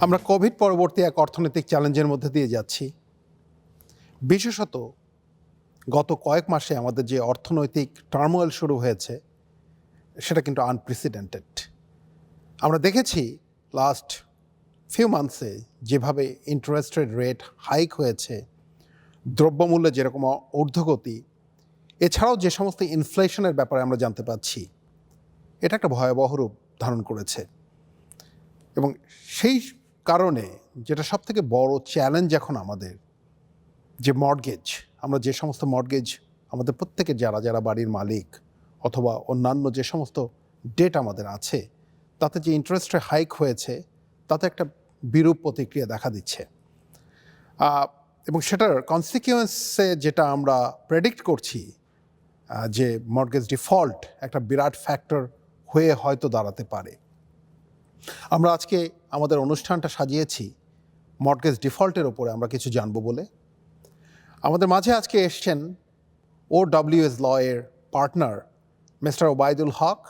আমরা কোভিড পরবর্তী এক অর্থনৈতিক চ্যালেঞ্জের মধ্যে দিয়ে যাচ্ছি। বিশেষত গত কয়েক মাসে আমাদের যে অর্থনৈতিক টার্মোয়েল শুরু হয়েছে সেটা কিন্তু আনপ্রেসিডেন্টেড। আমরা দেখেছি লাস্ট ফিউ মান্থসে যেভাবে ইন্টারেস্ট রেট হাইক হয়েছে, দ্রব্যমূল্যে যেরকম ঊর্ধ্বগতি, এছাড়াও যে সমস্ত ইনফ্লেশনের ব্যাপারে আমরা জানতে পাচ্ছি, এটা একটা ভয়াবহ রূপ ধারণ করেছে। এবং সেই কারণে যেটা সবথেকে বড় চ্যালেঞ্জ এখন আমাদের, যে মর্টগেজ, আমরা যে সমস্ত মর্টগেজ আমাদের প্রত্যেকের যারা যারা বাড়ির মালিক অথবা অন্যান্য যে সমস্ত ডেট আমাদের আছে, তাতে যে ইন্টারেস্ট হাইক হয়েছে তাতে একটা বিরূপ প্রতিক্রিয়া দেখা দিচ্ছে। এবং সেটার কনসিকুয়েন্সে যেটা আমরা প্রেডিক্ট করছি যে মর্টগেজ ডিফল্ট একটা বিরাট ফ্যাক্টর হয়ে হয়তো দাঁড়াতে পারে। আমরা আজকে আমাদের অনুষ্ঠানটা সাজিয়েছি মর্টগেজ ডিফল্টের ওপরে আমরা কিছু জানবো বলে। আমাদের মাঝে আজকে এসছেন OWS ল এর পার্টনার মিস্টার ওবায়দুল হক।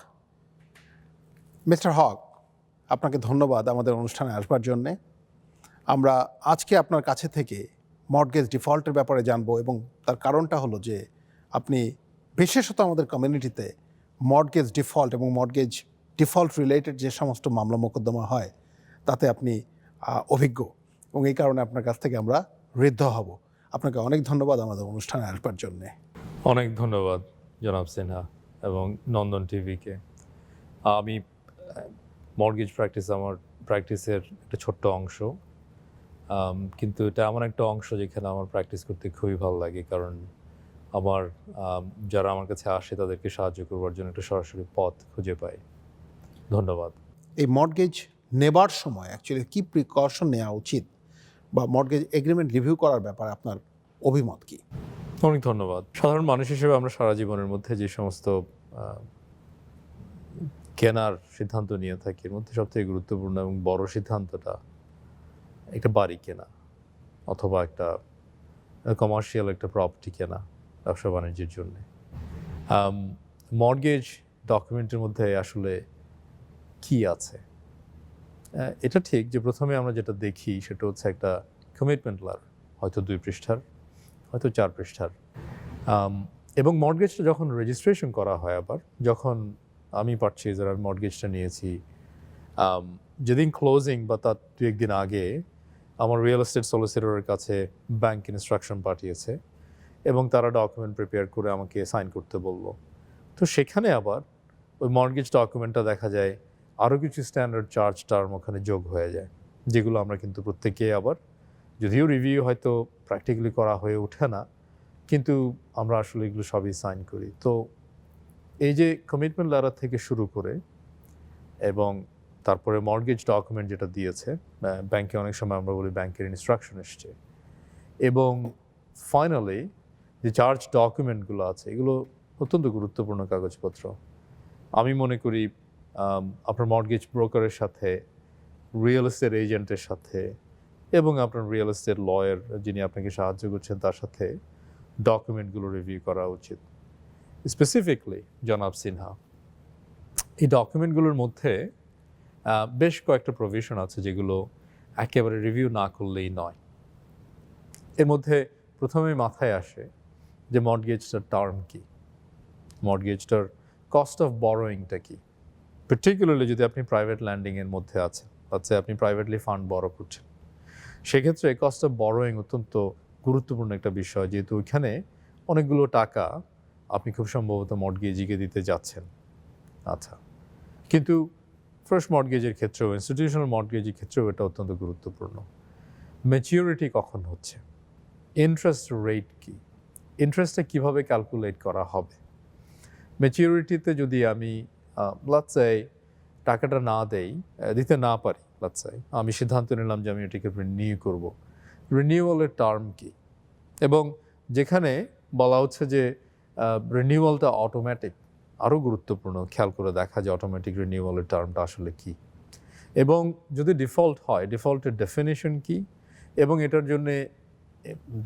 মিস্টার হক, আপনাকে ধন্যবাদ আমাদের অনুষ্ঠানে আসবার জন্যে। আমরা আজকে আপনার কাছে থেকে মর্টগেজ ডিফল্টের ব্যাপারে জানবো, এবং তার কারণটা হলো যে আপনি বিশেষত আমাদের কমিউনিটিতে মর্টগেজ ডিফল্ট এবং মর্টগেজ ডিফল্ট রিলেটেড যে সমস্ত মামলা মোকদ্দমা হয় তাতে আপনি অভিজ্ঞ, এবং এই কারণে আপনার কাছ থেকে আমরা ঋদ্ধ হব। আপনাকে অনেক ধন্যবাদ আমাদের অনুষ্ঠানে আসবার জন্যে। অনেক ধন্যবাদ জনাব সিনহা এবং নন্দন টিভিকে। আমি মর্টগেজ প্র্যাকটিস আমার প্র্যাকটিসের একটা ছোট্ট অংশ, কিন্তু এটা এমন একটা অংশ যেখানে আমার প্র্যাকটিস করতে খুবই ভালো লাগে, কারণ আমার যারা আমার কাছে আসে তাদেরকে সাহায্য করবার জন্য একটা সরাসরি পথ খুঁজে পাই। ধন্যবাদ। এই মর্টগেজ নেবার সময় অ্যাকচুয়ালি কী প্রিকশন নেওয়া উচিত, বা মর্টগেজ এগ্রিমেন্ট রিভিউ করার ব্যাপারে আপনার অভিমত কী? অনেক ধন্যবাদ। সাধারণ মানুষ হিসেবে আমরা সারা জীবনের মধ্যে যে সমস্ত কেনার সিদ্ধান্ত নিয়ে থাকি, এর মধ্যে সবথেকে গুরুত্বপূর্ণ এবং বড় সিদ্ধান্তটা একটা বাড়ি কেনা অথবা একটা কমার্শিয়াল একটা প্রপার্টি কেনা ব্যবসা বাণিজ্যের জন্য। মর্টগেজ ডকুমেন্টের মধ্যে আসলে কি আছে? এটা ঠিক যে প্রথমে আমরা যেটা দেখি সেটা হচ্ছে একটা কমিটমেন্ট লেটার, হয়তো 2 পৃষ্ঠার, হয়তো 4 পৃষ্ঠার। এবং মর্টগেজটা যখন রেজিস্ট্রেশন করা হয়, আবার যখন আমি পারচেজার, আমি মর্টগেজটা নিয়েছি, যেদিন ক্লোজিং বা তার 2-1 দিন আগে আমার রিয়েল এস্টেট সলিসিটরের কাছে ব্যাংক ইনস্ট্রাকশন পাঠিয়েছে এবং তারা ডকুমেন্ট প্রিপেয়ার করে আমাকে সাইন করতে বললো। তো সেখানে আবার ওই মর্টগেজ ডকুমেন্টটা দেখা যায় আরও কিছু স্ট্যান্ডার্ড চার্জ টার্ম ওখানে যোগ হয়ে যায়, যেগুলো আমরা কিন্তু প্রত্যেকেই আবার, যদিও রিভিউ হয়তো প্র্যাকটিক্যালি করা হয়ে ওঠে না, কিন্তু আমরা আসলে এগুলো সবই সাইন করি। তো এই যে কমিটমেন্ট লেটার থেকে শুরু করে এবং তারপরে মর্টগেজ ডকুমেন্ট যেটা দিয়েছে ব্যাংকে, অনেক সময় আমরা বলি ব্যাংকের ইনস্ট্রাকশন এসছে, এবং ফাইনালি যে চার্জ ডকুমেন্টগুলো আছে, এগুলো অত্যন্ত গুরুত্বপূর্ণ কাগজপত্র। আমি মনে করি আপনার মর্টগেজ ব্রোকারের সাথে, রিয়েল এস্টেট এজেন্টের সাথে এবং আপনার রিয়েল এস্টেট লয়ার যিনি আপনাকে সাহায্য করছেন তার সাথে ডকুমেন্টগুলো রিভিউ করা উচিত। স্পেসিফিকলি জনাব সিনহা, এই ডকুমেন্টগুলোর মধ্যে বেশ কয়েকটা প্রভিশন আছে যেগুলো একেবারে রিভিউ না করলেই নয়। এর মধ্যে প্রথমে মাথায় আসে যে মর্টগেজটার টার্ম কী, মর্টগেজটার কস্ট অফ বরোয়িংটা কী। পার্টিকুলারলি যদি আপনি প্রাইভেট ল্যান্ডিংয়ের মধ্যে আছেন, অর্থাৎ আপনি প্রাইভেটলি ফান্ড বরো করছেন, সেক্ষেত্রে কস্ট অফ বরোয়িং অত্যন্ত গুরুত্বপূর্ণ একটা বিষয়, যেহেতু ওইখানে অনেকগুলো টাকা আপনি খুব সম্ভবত মর্টগেজিকে দিতে যাচ্ছেন। আচ্ছা, কিন্তু ফার্স্ট মর্টগেজের ক্ষেত্রেও, ইনস্টিটিউশনাল মর্টগেজের ক্ষেত্রেও এটা অত্যন্ত গুরুত্বপূর্ণ। ম্যাচিউরিটি কখন হচ্ছে, ইন্টারেস্ট রেট কী, ইন্টারেস্টটা কীভাবে ক্যালকুলেট করা হবে। ম্যাচিউরিটিতে যদি আমি লেটস সে টাকাটা না দিতে না পারি, লেটস সে আমি সিদ্ধান্ত নিলাম যে আমি এটাকে রিনিউ করব, রিনিউয়ালের টার্ম কী, এবং যেখানে বলা হচ্ছে যে রিনিউয়ালটা অটোমেটিক, আরও গুরুত্বপূর্ণ খেয়াল করে দেখা যে অটোমেটিক রিনিউয়ালের টার্মটা আসলে কী, এবং যদি ডিফল্ট হয় ডিফল্টের ডেফিনেশন কী, এবং এটার জন্যে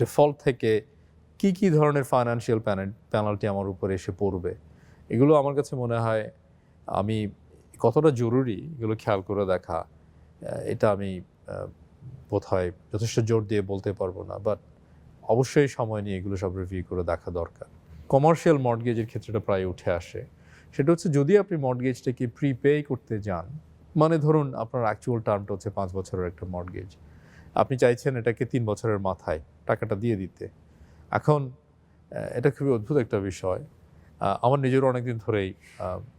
ডিফল্ট থেকে কি কি ধরনের ফাইন্যান্সিয়াল পেনাল্টি আমার উপরে এসে পড়বে। এগুলো আমার কাছে মনে হয় আমি কতটা জরুরি এগুলো খেয়াল করে দেখা, এটা আমি বোধহয় যথেষ্ট জোর দিয়ে বলতে পারবো না, বাট অবশ্যই সময় নিয়ে এগুলো সব রিভিউ করে দেখা দরকার। কমার্শিয়াল মর্টগেজের ক্ষেত্রেটা প্রায় উঠে আসে, সেটা হচ্ছে যদি আপনি মর্টগেজটাকে প্রিপে করতে যান, মানে ধরুন আপনার অ্যাকচুয়াল টার্মটা হচ্ছে 5 বছরের একটা মর্টগেজ, আপনি চাইছেন এটাকে 3 বছরের মাথায় টাকাটা দিয়ে দিতে। এখন এটা খুবই অদ্ভুত একটা বিষয়। আমার নিজেরও অনেকদিন ধরেই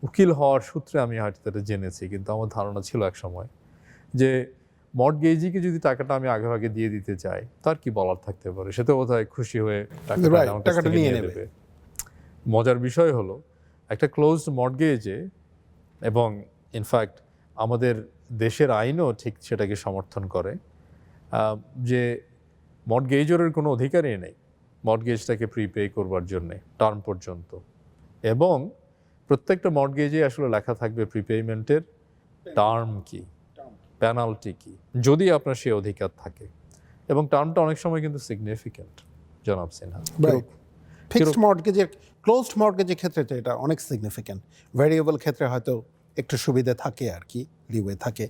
উকিল হওয়ার সূত্রে আমি হয়তো এটা জেনেছি, কিন্তু আমার ধারণা ছিল এক সময় যে মর্টগেজিকে যদি টাকাটা আমি আগে ভাগে দিয়ে দিতে চাই, তার কি বলার থাকতে পারে, সে তো বোধহয় খুশি হয়ে Right, আমার কাছ টাকাটা থেকে নিয়ে নিয়ে নেবে। নেবে। মজার বিষয় হলো একটা ক্লোজড মর্টগেজে, এবং ইনফ্যাক্ট আমাদের দেশের আইনও ঠিক সেটাকে সমর্থন করে, যে মর্টগেজরের কোনো অধিকারই নেই মর্টগেজটাকে প্রিপে করবার জন্যে টার্ম পর্যন্ত, এবং প্রত্যেকটা মর্টগেজে আসলে লেখা থাকবে প্রিপেমেন্টের টার্ম কি, পেনাল্টি কি, যদি আপনার সে অধিকার থাকে, এবং টার্মটা অনেক সময় কিন্তু সিগনিফিক্যান্ট জনাব সিনহা। রাইট, ফিক্সড মর্টগেজের, ক্লোজড মর্টগেজের ক্ষেত্রে তো এটা অনেক সিগনিফিক্যান্ট। ভ্যারিয়েবল ক্ষেত্রে হয়তো একটু সুবিধা থাকে আর কি, লিওয়ে থাকে।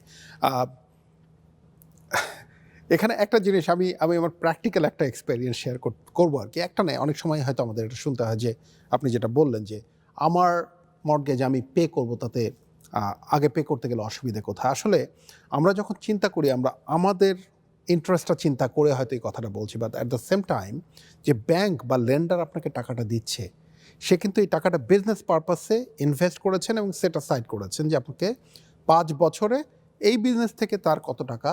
এখানে একটা জিনিস আমি আমার প্র্যাকটিক্যাল একটা এক্সপেরিয়েন্স শেয়ার করবো আর কি। একটা নয়, অনেক সময় হয়তো আমাদের এটা শুনতে হয় যে আপনি যেটা বললেন যে আমার মর্টগেজ আমি পে করব, তাতে আগে পে করতে গেলে অসুবিধা কোথায়। আসলে আমরা যখন চিন্তা করি, আমরা আমাদের ইন্টারেস্টটা চিন্তা করে হয়তো এই কথাটা বলছি, but at the same time যে ব্যাংক বা লেন্ডার আপনাকে টাকাটা দিচ্ছে, সে কিন্তু এই টাকাটা বিজনেস পারপাসে ইনভেস্ট করেছেন এবং সেট অ্যাসাইড করেছেন যে আপনাকে 5 বছরে এই বিজনেস থেকে তার কত টাকা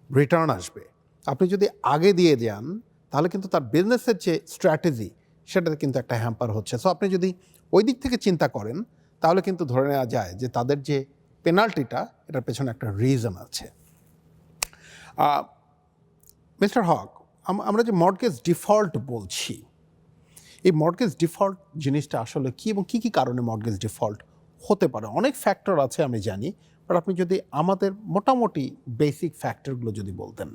রিটার্ন আসবে। আপনি যদি আগে দিয়ে যান তাহলে কিন্তু তার বিজনেসের যে স্ট্র্যাটেজি, সেটাতে কিন্তু একটা হ্যাম্পার হচ্ছে। সো আপনি যদি ওই দিক থেকে চিন্তা করেন তাহলে কিন্তু ধরে নেওয়া যায় যে তাদের যে পেনাল্টিটা, এটার পেছনে একটা রিজন আছে। মিস্টার হক, আমরা যে মর্টগেজ ডিফল্ট বলছি, এই মর্টগেজ ডিফল্ট জিনিসটা আসলে কী এবং কী কী কারণে মর্টগেজ ডিফল্ট হতে পারে? অনেক ফ্যাক্টর আছে আমি জানি, বাট আপনি যদি আমাদের মোটামুটি বেসিক ফ্যাক্টরগুলো যদি বলতেন।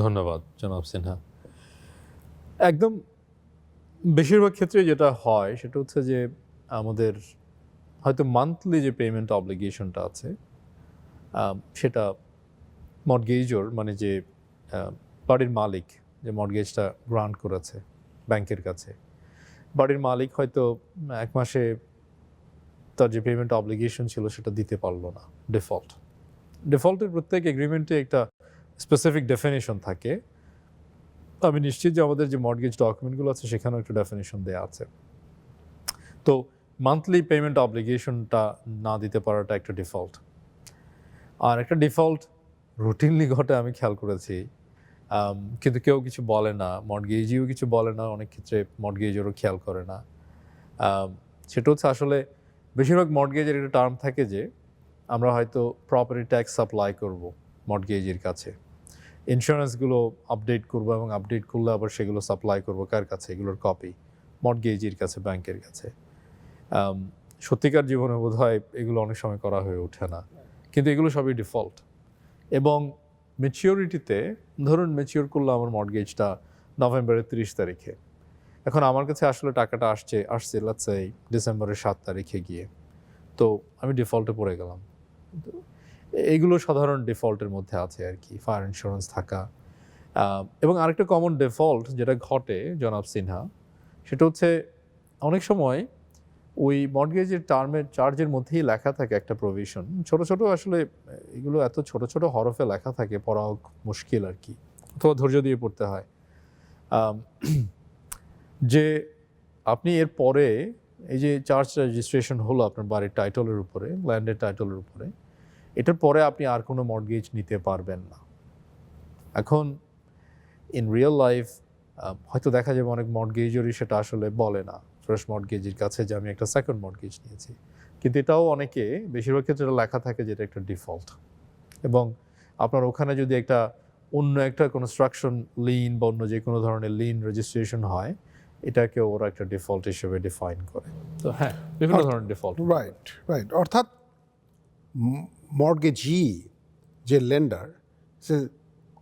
ধন্যবাদ জনাব সিনহা। একদম বেশিরভাগ ক্ষেত্রে যেটা হয় সেটা হচ্ছে যে আমাদের হয়তো মান্থলি যে পেমেন্ট অব্লিগেশনটা আছে, সেটা মর্টগেজর মানে যে বাড়ির মালিক যে মর্টগেজটা গ্রান্ট করেছে ব্যাংকের কাছে, বাড়ির মালিক হয়তো এক মাসে তার যে পেমেন্ট অব্লিগেশন ছিল সেটা দিতে পারলো না, ডিফল্টের প্রত্যেক এগ্রিমেন্টে একটা স্পেসিফিক ডেফিনেশন থাকে। আমি নিশ্চিত যে আমাদের যে মর্টগেজ ডকুমেন্টগুলো আছে সেখানেও একটা ডেফিনেশন দেওয়া আছে। তো মান্থলি পেমেন্ট অব্লিগেশনটা না দিতে পারাটা একটা ডিফল্ট। আর একটা ডিফল্ট রুটিনলি ঘটে, আমি খেয়াল করেছি, কিন্তু কেউ কিছু বলে না, মর্টগেজিও কিছু বলে না, অনেক ক্ষেত্রে মর্টগেজেরও খেয়াল করে না। সেটা হচ্ছে আসলে বেশিরভাগ মর্টগেজের একটা টার্ম থাকে যে আমরা হয়তো প্রপার্টি ট্যাক্স সাপ্লাই করব মর্টগেজের কাছে, ইন্স্যুরেন্সগুলো আপডেট করবো, এবং আপডেট করলে আবার সেগুলো সাপ্লাই করবো কার কাছে, এগুলোর কপি মর্টগেজির কাছে, ব্যাংকের কাছে। সত্যিকার জীবনে বোধহয় এগুলো অনেক সময় করা হয়ে ওঠে না, কিন্তু এগুলো সবই ডিফল্ট। এবং ম্যাচিওরিটিতে, ধরুন ম্যাচিওর করলো আমার মর্টগেজটা নভেম্বরের 30 তারিখে, এখন আমার কাছে আসলে টাকাটা আসছে লেটস সে ডিসেম্বরের 7 তারিখে গিয়ে, তো আমি ডিফল্টে পড়ে গেলাম। এইগুলো সাধারণ ডিফল্টের মধ্যে আছে আর কি, ফায়ার ইন্স্যুরেন্স থাকা। এবং আরেকটা কমন ডিফল্ট যেটা ঘটে জনাব সিনহা, সেটা হচ্ছে অনেক সময় ওই মর্টগেজের টার্মের চার্জের মধ্যেই লেখা থাকে একটা প্রভিশন, ছোট ছোট, আসলে এগুলো এত ছোট ছোট হরফে লেখা থাকে, পড়াও মুশকিল আর কি, অথবা ধৈর্য দিয়ে পড়তে হয়, যে আপনি এর পরে এই যে চার্জ রেজিস্ট্রেশন হলো আপনার বাড়ির টাইটলের উপরে, ল্যান্ডের টাইটলের উপরে, এটার পরে আপনি আর কোনো মর্টগেজ নিতে পারবেন না। এখন ইন রিয়েল লাইফ হয়তো দেখা যাবে অনেক মর্টগেজরই সেটা আসলে বলে না ফ্রেশ মর্টগেজের কাছে যে আমি একটা সেকেন্ড মর্টগেজ নিয়েছি, কিন্তু এটাও অনেকে, বেশিরভাগ ক্ষেত্রে এটা লেখা থাকে যেটা একটা ডিফল্ট। এবং আপনার ওখানে যদি একটা অন্য একটা কনস্ট্রাকশন লিন বা অন্য যে কোনো ধরনের লিন রেজিস্ট্রেশন হয়, এটাকে ওরা একটা ডিফল্ট হিসেবে ডিফাইন করে। তো হ্যাঁ, বিভিন্ন ধরনের ডিফল্ট। রাইট, অর্থাৎ মর্টগেজি যে লেন্ডার, সে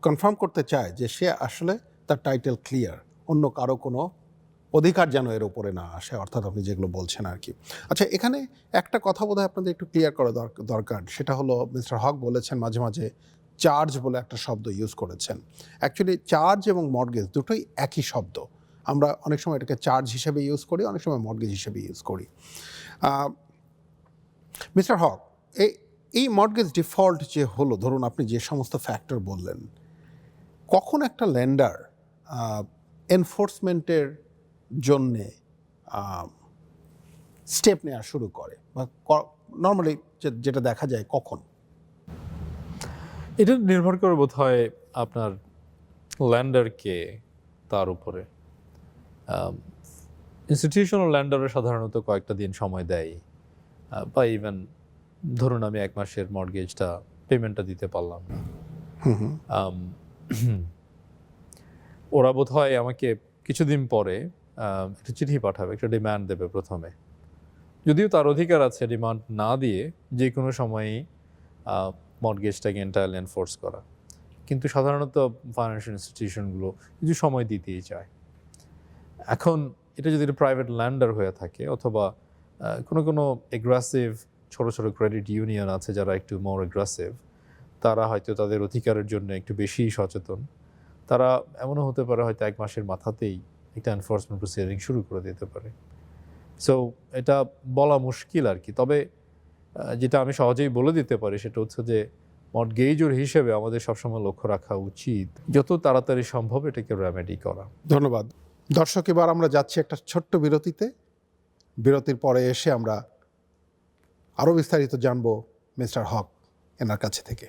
কনফার্ম করতে চায় যে সে আসলে তার টাইটেল ক্লিয়ার, অন্য কারো কোনো অধিকার যেন এর উপরে না আসে, অর্থাৎ আপনি যেগুলো বলছেন আর কি। আচ্ছা, এখানে একটা কথা বোধহয় আপনাদের একটু ক্লিয়ার করা দরকার, সেটা হলো মিস্টার হক বলেছেন মাঝে মাঝে চার্জ বলে একটা শব্দ ইউজ করেছেন। অ্যাকচুয়ালি চার্জ এবং মর্গেজ দুটোই একই শব্দ। আমরা অনেক সময় এটাকে চার্জ হিসেবে ইউজ করি, অনেক সময় মর্গেজ হিসেবে ইউজ করি। মিস্টার হক, এই মর্গেজ ডিফল্ট যে হলো, ধরুন আপনি যে সমস্ত ফ্যাক্টর বললেন, কখন একটা লেন্ডার এনফোর্সমেন্টের জন্যে স্টেপ নেওয়া শুরু করে, বা নর্মালি যেটা দেখা যায় কখন? এটা নির্ভর করে বোধহয় আপনার ল্যান্ডারকে, তার উপরে। ইনস্টিটিউশনাল ল্যান্ডারে সাধারণত কয়েকটা দিন সময় দেয়, বা ইভেন ধরুন আমি 1 মাসের মর্গেজটা পেমেন্টটা দিতে পারলাম না, ওরা বোধহয় আমাকে কিছুদিন পরে একটা চিঠি পাঠাবে, একটা ডিমান্ড দেবে প্রথমে। যদিও তার অধিকার আছে ডিমান্ড না দিয়ে যে কোনো সময়ই মর্গেজটাকে এন্টায়ারলি এনফোর্স করা, কিন্তু সাধারণত ফাইন্যান্সিয়াল ইনস্টিটিউশনগুলো কিছু সময় দিতেই চায়। এখন এটা যদি প্রাইভেট ল্যান্ডার হয়ে থাকে, অথবা কোনো এগ্রেসিভ ছোট ছোট ক্রেডিট ইউনিয়ন আছে যারা একটু মোর এগ্রেসিভ, তারা হয়তো তাদের অধিকারের জন্য একটু বেশি সচেতন, তারা এমনও হতে পারে হয়তো 1 মাসের মাথাতেই একটা এনফোর্সমেন্ট প্রসিডিং শুরু করে দিতে পারে। সো এটা বলা মুশকিল আর কি। তবে যেটা আমি সহজেই বলে দিতে পারি সেটা হচ্ছে যে মর্টগেজর হিসেবে আমাদের সবসময় লক্ষ্য রাখা উচিত যত তাড়াতাড়ি সম্ভব এটাকে রেমেডি করা। ধন্যবাদ দর্শক। এবার আমরা যাচ্ছি একটা ছোট্ট বিরতিতে। বিরতির পরে এসে আমরা আরও বিস্তারিত জানবো মিস্টার হক এনার কাছে থেকে।